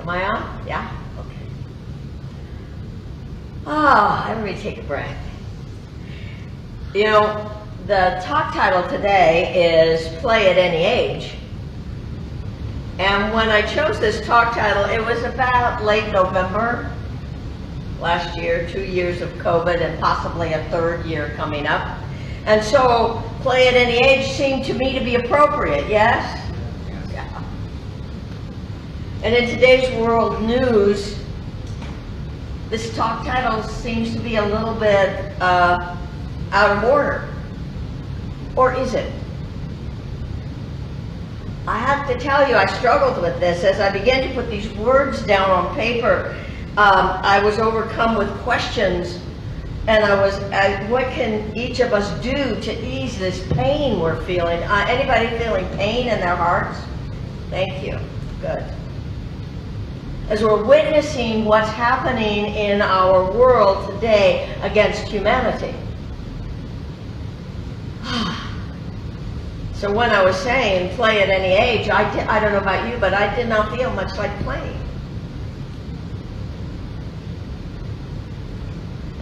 Am I on? Yeah? Okay. Ah, everybody take a breath. You know, the talk title today is Play at Any Age. And when I chose this talk title, it was about late November last year, 2 years of COVID and possibly a third year coming up. And so Play at Any Age seemed to me to be appropriate, yes? Yeah. And in today's world news, this talk title seems to be a little bit out of order. Or is it? I have to tell you, I struggled with this. As I began to put these words down on paper, I was overcome with questions, and what can each of us do to ease this pain we're feeling? Anybody feeling pain in their hearts? Thank you. Good. As we're witnessing what's happening in our world today against humanity. So when I was saying play at any age, I don't know about you, but I did not feel much like playing.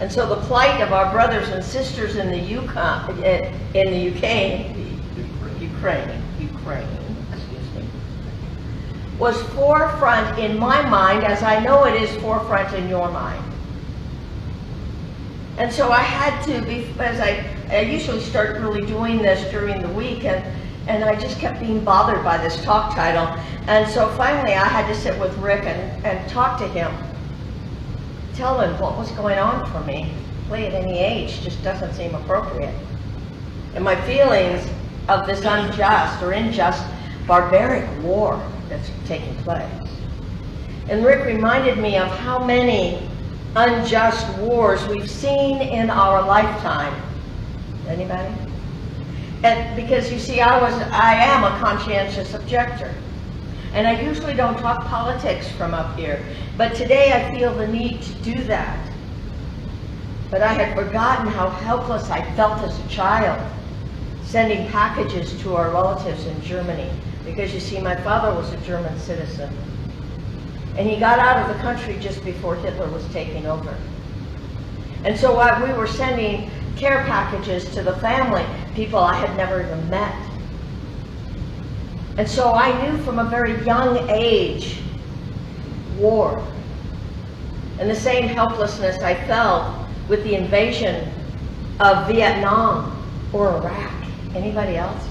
And so the plight of our brothers and sisters in the Ukraine, was forefront in my mind, as I know it is forefront in your mind. And so I had to be, as I usually start really doing this during the week, and I just kept being bothered by this talk title. And so finally I had to sit with Rick and talk to him. Tell him what was going on for me. Play at any age just doesn't seem appropriate. And my feelings of this unjust or unjust barbaric war that's taking place. And Rick reminded me of how many unjust wars we've seen in our lifetime. Anybody? And because you see, I am a conscientious objector. And I usually don't talk politics from up here, but today I feel the need to do that. But I had forgotten how helpless I felt as a child, sending packages to our relatives in Germany. Because you see, my father was a German citizen. And he got out of the country just before Hitler was taking over. And so we were sending care packages to the family, people I had never even met. And so I knew from a very young age, war. And the same helplessness I felt with the invasion of Vietnam or Iraq. Anybody else?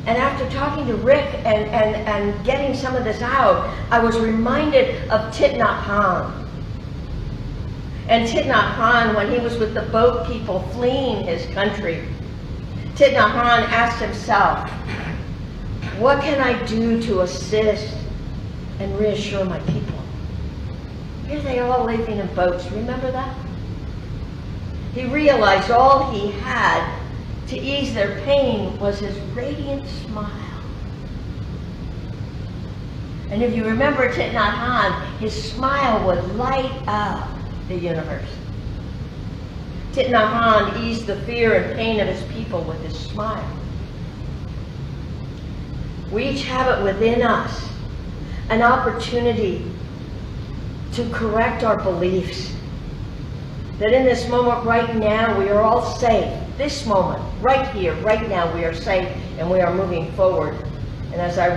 And after talking to Rick and getting some of this out, I was reminded of Thich Nhat Hanh. And Thich Nhat Hanh, when he was with the boat people fleeing his country, Thich Nhat Hanh asked himself, what can I do to assist and reassure my people? Here they are all living in boats, remember that? He realized all he had to ease their pain was his radiant smile. And if you remember Thich Nhat Hanh, his smile would light up the universe. Thich Nhat Hanh eased the fear and pain of his people with his smile. We each have it within us, an opportunity to correct our beliefs. That in this moment right now, we are all safe. This moment, right here, right now, we are safe and we are moving forward. And as I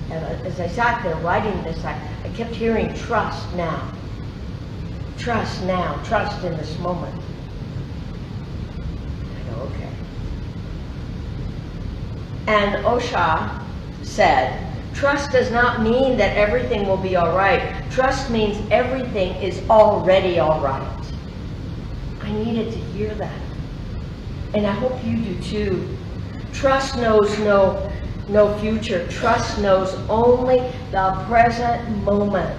as I sat there writing this, I kept hearing trust now. Trust now, trust in this moment. I go, okay. And Osha said, trust does not mean that everything will be all right. Trust means everything is already all right. I needed to hear that. And I hope you do too. Trust knows no future. Trust knows only the present moment.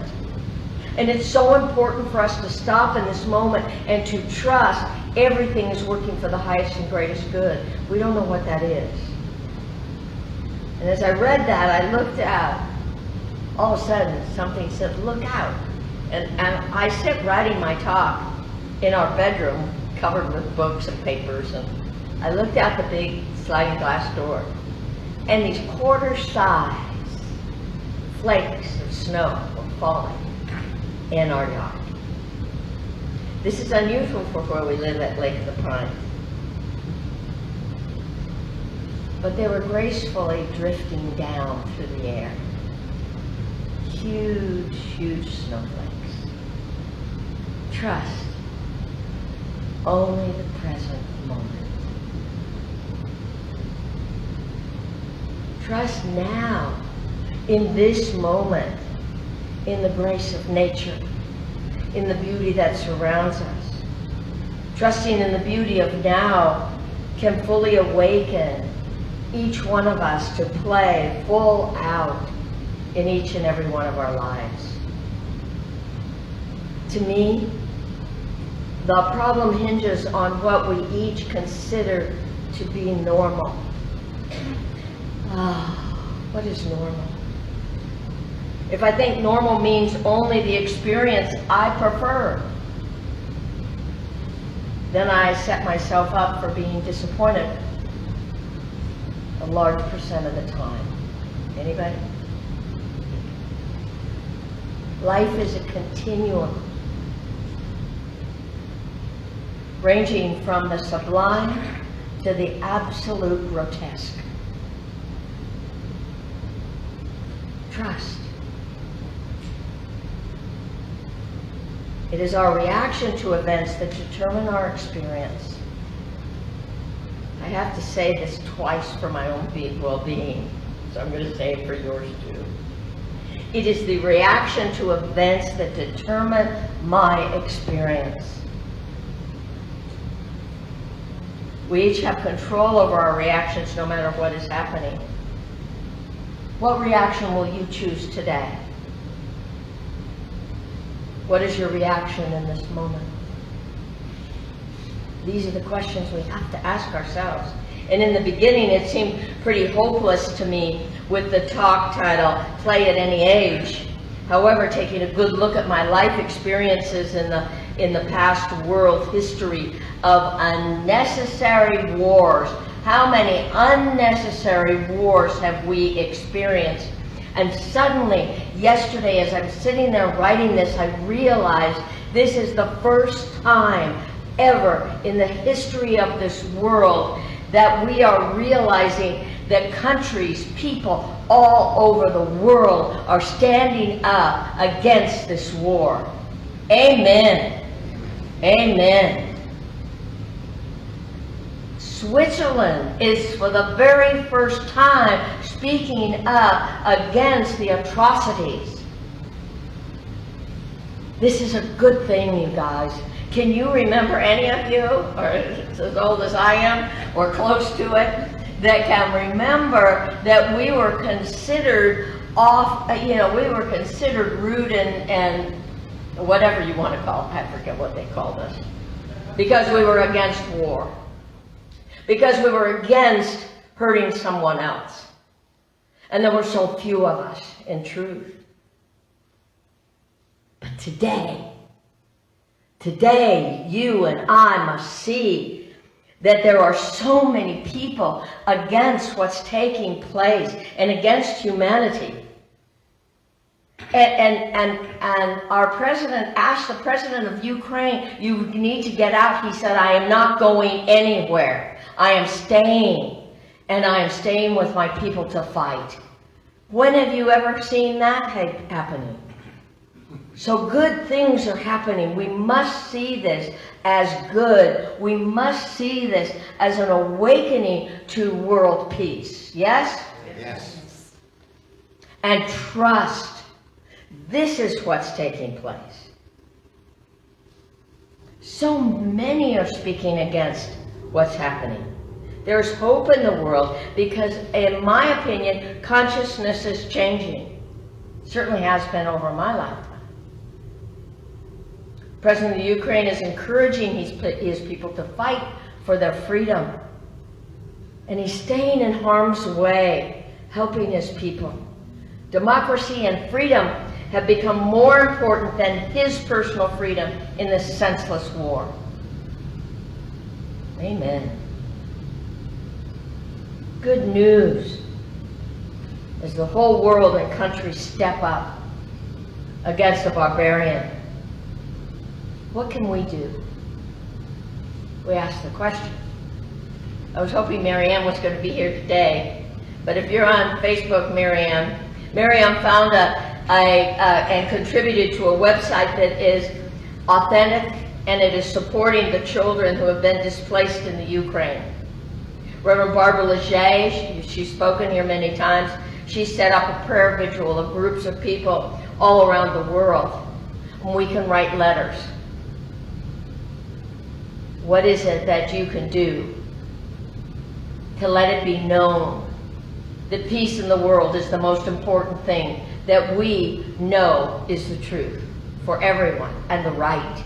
And it's so important for us to stop in this moment and to trust everything is working for the highest and greatest good. We don't know what that is. And as I read that, I looked out. All of a sudden, something said, look out. And I sit writing my talk in our bedroom, covered with books and papers, and I looked out the big sliding glass door. And these quarter-size flakes of snow were falling in our yard. This is unusual for where we live at Lake of the Pines. But they were gracefully drifting down through the air. Huge, huge snowflakes. Trust only the present moment. Trust now, in this moment, in the grace of nature, in the beauty that surrounds us. Trusting in the beauty of now can fully awaken each one of us to play full out in each and every one of our lives. To me, the problem hinges on what we each consider to be normal. What is normal? If I think normal means only the experience I prefer, then I set myself up for being disappointed a large percent of the time. Anybody? Life is a continuum, ranging from the sublime to the absolute grotesque. Trust. It is our reaction to events that determine our experience. I have to say this twice for my own well-being, so I'm going to say it for yours too. It is the reaction to events that determine my experience. We each have control over our reactions no matter what is happening. What reaction will you choose today? What is your reaction in this moment? These are the questions we have to ask ourselves. And in the beginning, it seemed pretty hopeless to me with the talk title, Play at Any Age. However, taking a good look at my life experiences in the past world history of unnecessary wars, how many unnecessary wars have we experienced? And suddenly, yesterday, as I'm sitting there writing this, I realized this is the first time ever in the history of this world that we are realizing that countries, people all over the world are standing up against this war. Amen. Amen. Switzerland is for the very first time speaking up against the atrocities. This is a good thing, you guys. Can you remember, any of you, or as old as I am, or close to it, that can remember that we were considered we were considered rude and whatever you want to call it, I forget what they called us, because we were against war, because we were against hurting someone else. And there were so few of us, in truth. But today, you and I must see that there are so many people against what's taking place and against humanity. And our president asked the president of Ukraine, you need to get out. He said, I am not going anywhere. I am staying, and I am staying with my people to fight. When have you ever seen that happening? So good things are happening. We must see this as good. We must see this as an awakening to world peace. Yes? Yes. And trust. This is what's taking place. So many are speaking against what's happening. There's hope in the world because, in my opinion, consciousness is changing. It certainly has been over my lifetime. The President of Ukraine is encouraging his people to fight for their freedom. And he's staying in harm's way, helping his people. Democracy and freedom have become more important than his personal freedom in this senseless war. Amen. Good news. as the whole world and country step up against the barbarian, what can we do? We ask the question. I was hoping Marianne was going to be here today, but if you're on Facebook, Marianne found and contributed to a website that is authentic, and it is supporting the children who have been displaced in the Ukraine. Reverend Barbara Leger, she's spoken here many times, she set up a prayer vigil of groups of people all around the world, and we can write letters. What is it that you can do to let it be known that peace in the world is the most important thing, that we know is the truth for everyone and the right?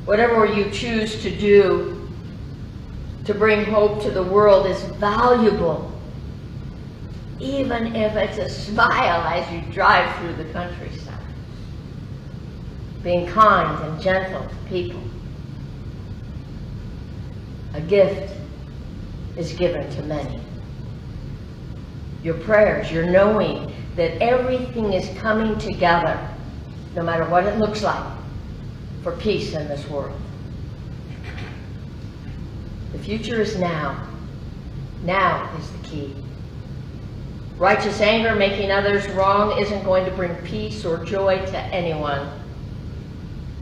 Whatever you choose to do to bring hope to the world is valuable, even if it's a smile as you drive through the countryside. Being kind and gentle to people. A gift is given to many. Your prayers, your knowing that everything is coming together, no matter what it looks like, for peace in this world. The future is now. Now is the key. Righteous anger making others wrong isn't going to bring peace or joy to anyone.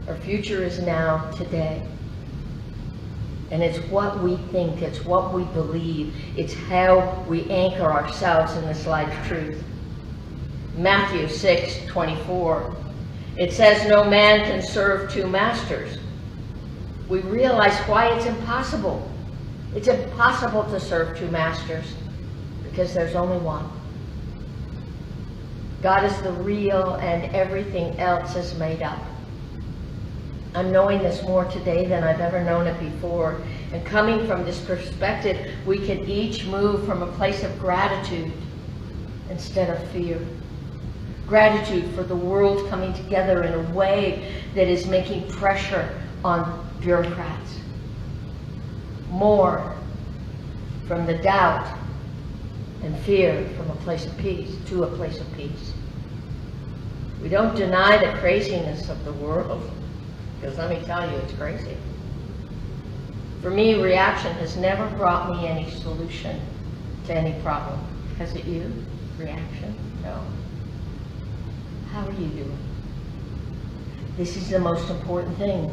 Our future is now, today. And it's what we think, it's what we believe, it's how we anchor ourselves in this light of truth. Matthew 6:24. It says, no man can serve two masters. We realize why it's impossible. It's impossible to serve two masters because there's only one. God is the real and everything else is made up. I'm knowing this more today than I've ever known it before. And coming from this perspective, we can each move from a place of gratitude instead of fear. Gratitude for the world coming together in a way that is making pressure on bureaucrats. More from the doubt and fear from a place of peace to a place of peace. We don't deny the craziness of the world, because let me tell you, it's crazy. For me, reaction has never brought me any solution to any problem. Has it you? Reaction? No. How are you doing? This is the most important thing,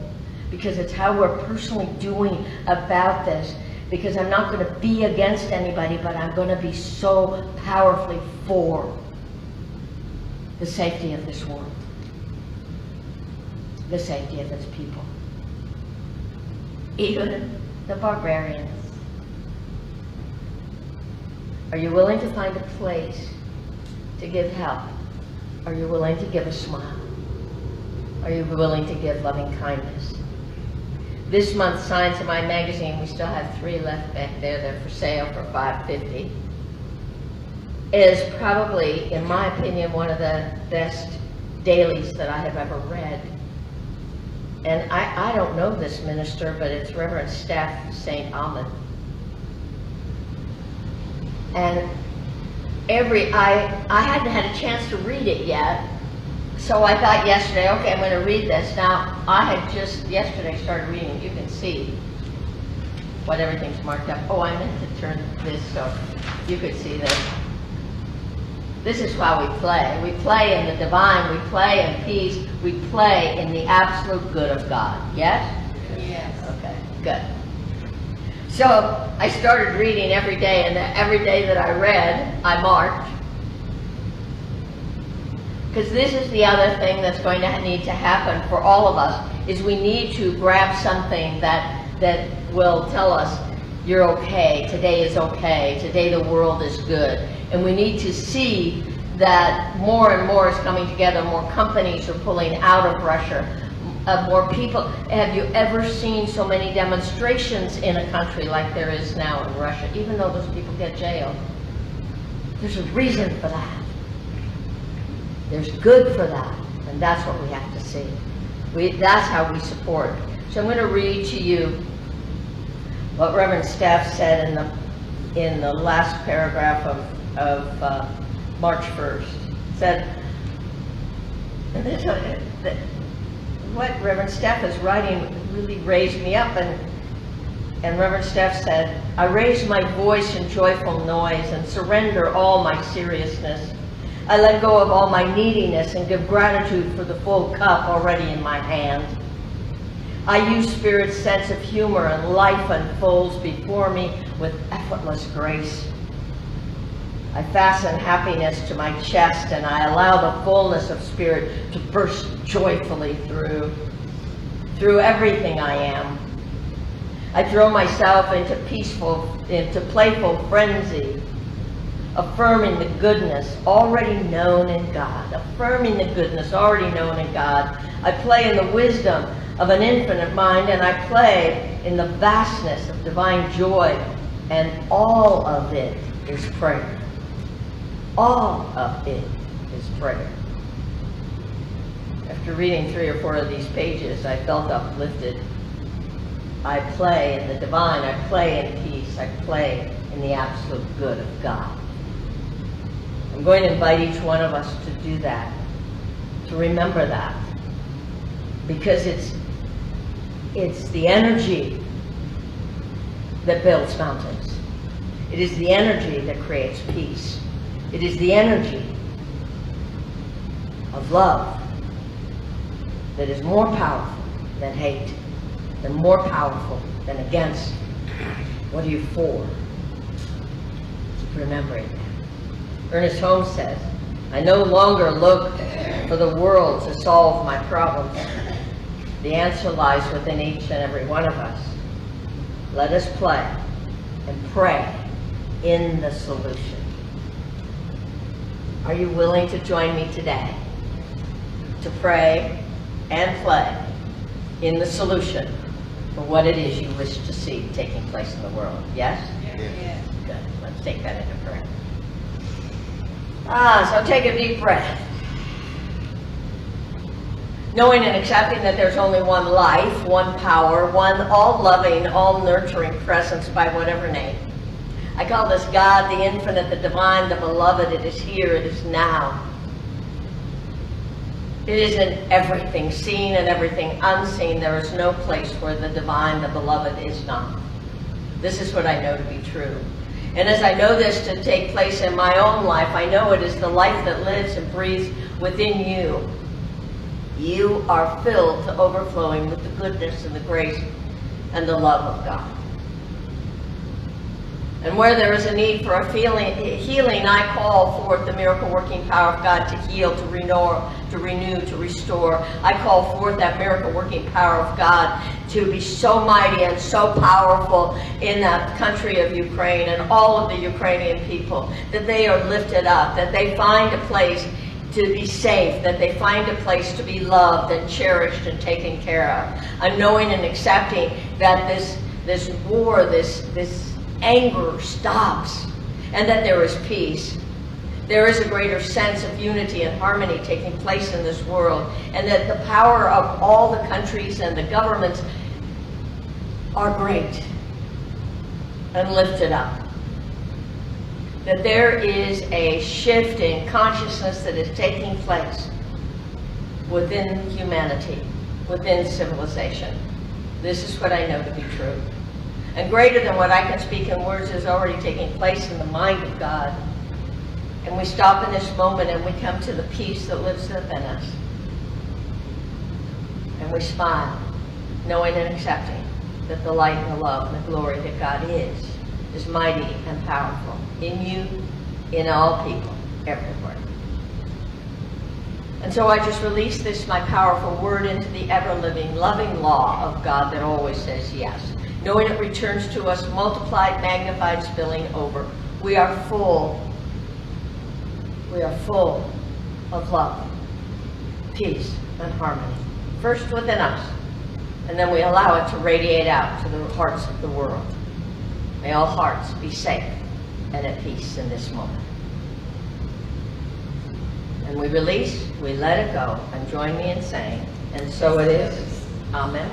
because it's how we're personally doing about this. Because I'm not going to be against anybody, but I'm going to be so powerfully for the safety of this world, the safety of its people, even the barbarians. Are you willing to find a place to give help? Are you willing to give a smile? Are you willing to give loving kindness? This month's Signs of My magazine, we still have 3 left back there. They're for sale for $5.50. Is probably, in my opinion, one of the best dailies that I have ever read. And I don't know this minister, but it's Reverend Steph St. Ahmed. And I hadn't had a chance to read it yet, so I thought yesterday, okay, I'm going to read this. Now, I had just yesterday started reading it. You can see what everything's marked up. Oh, I meant to turn this so you could see this. This is how we play. We play in the divine, we play in peace, we play in the absolute good of God. Yes? Yes. Okay, good. So I started reading every day, and every day that I read, I marked. Because this is the other thing that's going to need to happen for all of us, is we need to grab something that will tell us, you're okay, today is okay, today the world is good. And we need to see that more and more is coming together, more companies are pulling out of Russia, more people. Have you ever seen so many demonstrations in a country like there is now in Russia, even though those people get jailed? There's a reason for that. There's good for that, and that's what we have to see. That's how we support. So I'm going to read to you what Reverend Steph said in the last paragraph of of March 1st. Said, and this, what Reverend Steph is writing really raised me up, and Reverend Steph said, I raise my voice in joyful noise and surrender all my seriousness. I let go of all my neediness and give gratitude for the full cup already in my hand. I use Spirit's sense of humor, and life unfolds before me with effortless grace. I fasten happiness to my chest, and I allow the fullness of Spirit to burst joyfully through everything I am. I throw myself into playful frenzy, affirming the goodness already known in God. Affirming the goodness already known in God. I play in the wisdom of an infinite mind, and I play in the vastness of divine joy, and all of it is prayer. All of it is prayer. After reading 3 or 4 of these pages, I felt uplifted. I play in the divine, I play in peace, I play in the absolute good of God. I'm going to invite each one of us to do that, to remember that, because it's the energy that builds mountains. It is the energy that creates peace. It is the energy of love that is more powerful than hate, and more powerful than against. What are you for? Keep remembering that. Ernest Holmes says, I no longer look for the world to solve my problems. The answer lies within each and every one of us. Let us play and pray in the solution. Are you willing to join me today to pray and play in the solution for what it is you wish to see taking place in the world? Yes? Yes. Good. Let's take that into prayer. So take a deep breath. Knowing and accepting that there's only one life, one power, one all-loving, all-nurturing presence by whatever name. I call this God, the infinite, the divine, the beloved. It is here, it is now. It is in everything seen and everything unseen. There is no place where the divine, the beloved, is not. This is what I know to be true. And as I know this to take place in my own life, I know it is the life that lives and breathes within you. You are filled to overflowing with the goodness and the grace and the love of God. And where there is a need for a healing, I call forth the miracle-working power of God to heal, to renew, to restore. I call forth that miracle-working power of God to be so mighty and so powerful in that country of Ukraine and all of the Ukrainian people, that they are lifted up, that they find a place to be safe, that they find a place to be loved and cherished and taken care of. I'm knowing and accepting that this war, this anger stops, and that there is peace. There is a greater sense of unity and harmony taking place in this world, and that the power of all the countries and the governments are great and lifted up. That there is a shift in consciousness that is taking place within humanity, within civilization. This is what I know to be true. And greater than what I can speak in words is already taking place in the mind of God. And we stop in this moment and we come to the peace that lives within us. And we smile, knowing and accepting that the light and the love and the glory that God is mighty and powerful in you, in all people, everywhere. And so I just release this, my powerful word, into the ever-living, loving law of God that always says yes. Knowing it returns to us multiplied, magnified, spilling over. We are full. We are full of love, peace, and harmony. First within us, and then we allow it to radiate out to the hearts of the world. May all hearts be safe and at peace in this moment. And we release, we let it go, and join me in saying, and so it is. Amen.